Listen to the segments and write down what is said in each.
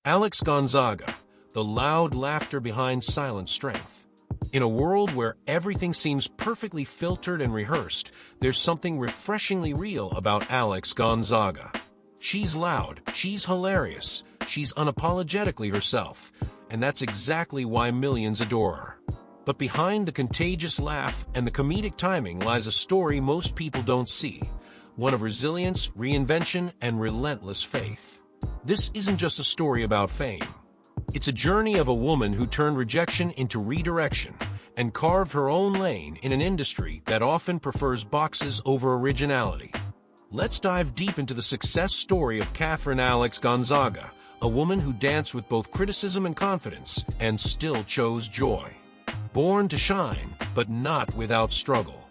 Alex Gonzaga, the loud laughter behind silent strength. In a world where everything seems perfectly filtered and rehearsed, there's something refreshingly real about Alex Gonzaga. She's loud, she's hilarious, she's unapologetically herself, and that's exactly why millions adore her. But behind the contagious laugh and the comedic timing lies a story most people don't see, one of resilience, reinvention, and relentless faith. This isn't just a story about fame. It's a journey of a woman who turned rejection into redirection and carved her own lane in an industry that often prefers boxes over originality. Let's dive deep into the success story of Catherine Alex Gonzaga, a woman who danced with both criticism and confidence and still chose joy. Born to shine, but not without struggle.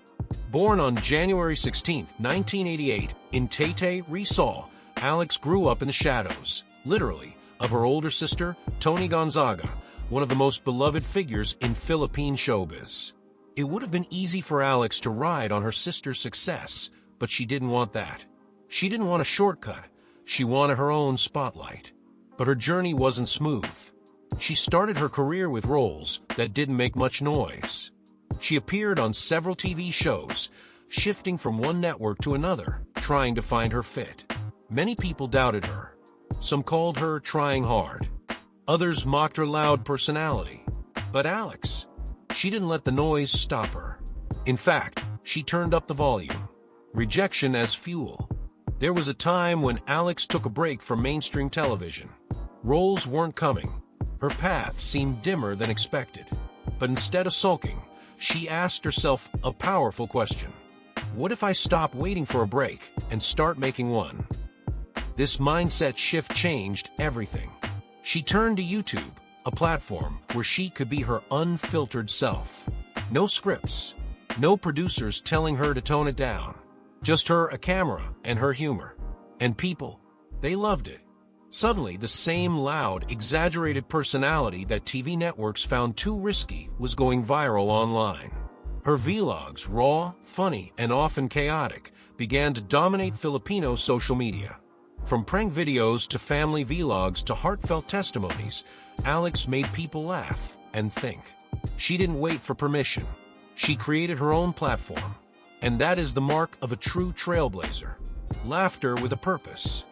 Born on January 16, 1988, in Taytay, Rizal, Alex grew up in the shadows, literally, of her older sister, Toni Gonzaga, one of the most beloved figures in Philippine showbiz. It would have been easy for Alex to ride on her sister's success, but she didn't want that. She didn't want a shortcut. She wanted her own spotlight. But her journey wasn't smooth. She started her career with roles that didn't make much noise. She appeared on several TV shows, shifting from one network to another, trying to find her fit. Many people doubted her. Some called her trying hard. Others mocked her loud personality. But Alex, she didn't let the noise stop her. In fact, she turned up the volume. Rejection as fuel. There was a time when Alex took a break from mainstream television. Roles weren't coming. Her path seemed dimmer than expected. But instead of sulking, she asked herself a powerful question. What if I stop waiting for a break and start making one? This mindset shift changed everything. She turned to YouTube, a platform where she could be her unfiltered self. No scripts, no producers telling her to tone it down. Just her, a camera, and her humor. And people, they loved it. Suddenly, the same loud, exaggerated personality that TV networks found too risky was going viral online. Her vlogs, raw, funny, and often chaotic, began to dominate Filipino social media. From prank videos to family vlogs to heartfelt testimonies, Alex made people laugh and think. She didn't wait for permission. She created her own platform. And that is the mark of a true trailblazer. Laughter with a purpose.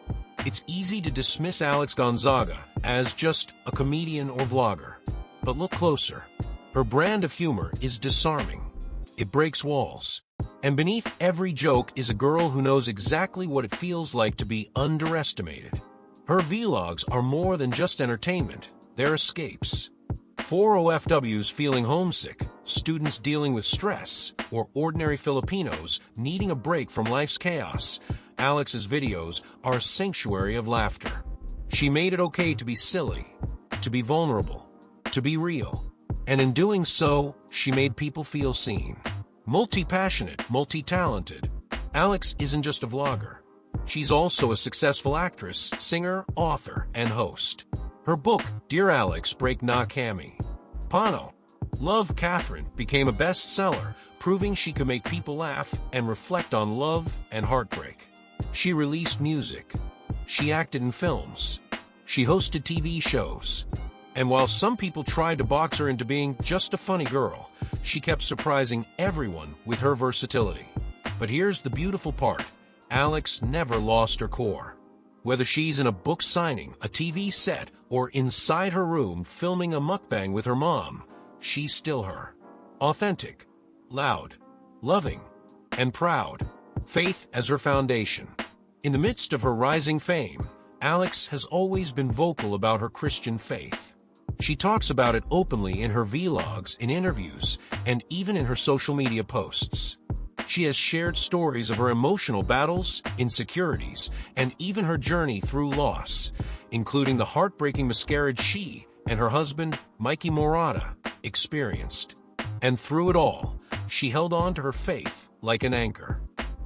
It's easy to dismiss Alex Gonzaga as just a comedian or vlogger. But look closer. Her brand of humor is disarming. It breaks walls. And beneath every joke is a girl who knows exactly what it feels like to be underestimated. Her vlogs are more than just entertainment. They're escapes. For OFWs feeling homesick, students dealing with stress, or ordinary Filipinos needing a break from life's chaos, Alex's videos are a sanctuary of laughter. She made it okay to be silly, to be vulnerable, to be real. And in doing so, she made people feel seen. Multi-passionate, multi-talented, Alex isn't just a vlogger. She's also a successful actress, singer, author, and host. Her book, Dear Alex, Break Na Kami. Pano, Love Catherine, became a bestseller, proving she could make people laugh and reflect on love and heartbreak. She released music. She acted in films. She hosted TV shows. And while some people tried to box her into being just a funny girl, she kept surprising everyone with her versatility. But here's the beautiful part. Alex never lost her core. Whether she's in a book signing, a TV set, or inside her room filming a mukbang with her mom, she's still her. Authentic, loud, loving, and proud. Faith as her foundation. In the midst of her rising fame, Alex has always been vocal about her Christian faith. She talks about it openly in her vlogs, in interviews, and even in her social media posts. She has shared stories of her emotional battles, insecurities, and even her journey through loss, including the heartbreaking miscarriage she and her husband, Mikey Morata, experienced. And through it all, she held on to her faith like an anchor.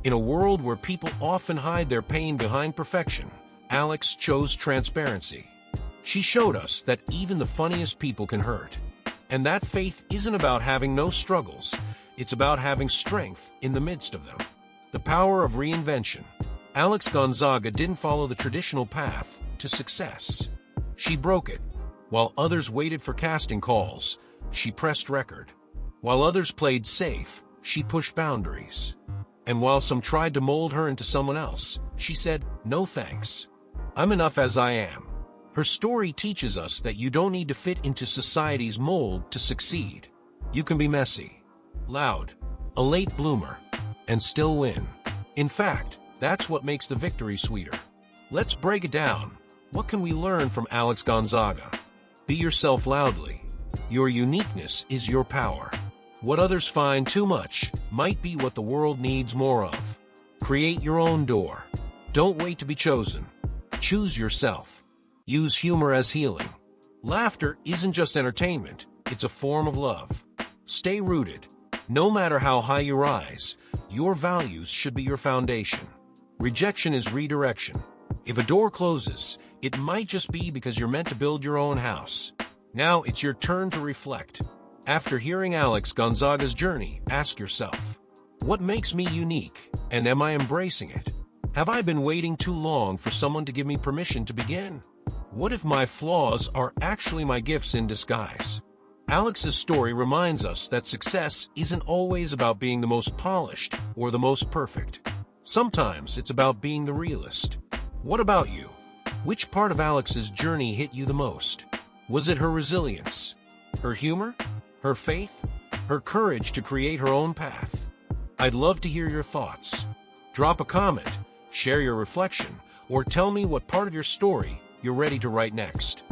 In a world where people often hide their pain behind perfection, Alex chose transparency. She showed us that even the funniest people can hurt. And that faith isn't about having no struggles. It's about having strength in the midst of them. The power of reinvention. Alex Gonzaga didn't follow the traditional path to success. She broke it. While others waited for casting calls, she pressed record. While others played safe, she pushed boundaries. And while some tried to mold her into someone else, she said, "No thanks. I'm enough as I am." Her story teaches us that you don't need to fit into society's mold to succeed. You can be messy, loud, a late bloomer, and still win. In fact, that's what makes the victory sweeter. Let's break it down. What can we learn from Alex Gonzaga? Be yourself loudly. Your uniqueness is your power. What others find too much might be what the world needs more of. Create your own door. Don't wait to be chosen. Choose yourself. Use humor as healing. Laughter isn't just entertainment, it's a form of love. Stay rooted. No matter how high you rise, your values should be your foundation. Rejection is redirection. If a door closes, it might just be because you're meant to build your own house. Now it's your turn to reflect. After hearing Alex Gonzaga's journey, ask yourself, what makes me unique, and am I embracing it? Have I been waiting too long for someone to give me permission to begin? What if my flaws are actually my gifts in disguise? Alex's story reminds us that success isn't always about being the most polished or the most perfect. Sometimes it's about being the realist. What about you? Which part of Alex's journey hit you the most? Was it her resilience, her humor, her faith, her courage to create her own path? I'd love to hear your thoughts. Drop a comment, share your reflection, or tell me what part of your story you're ready to write next.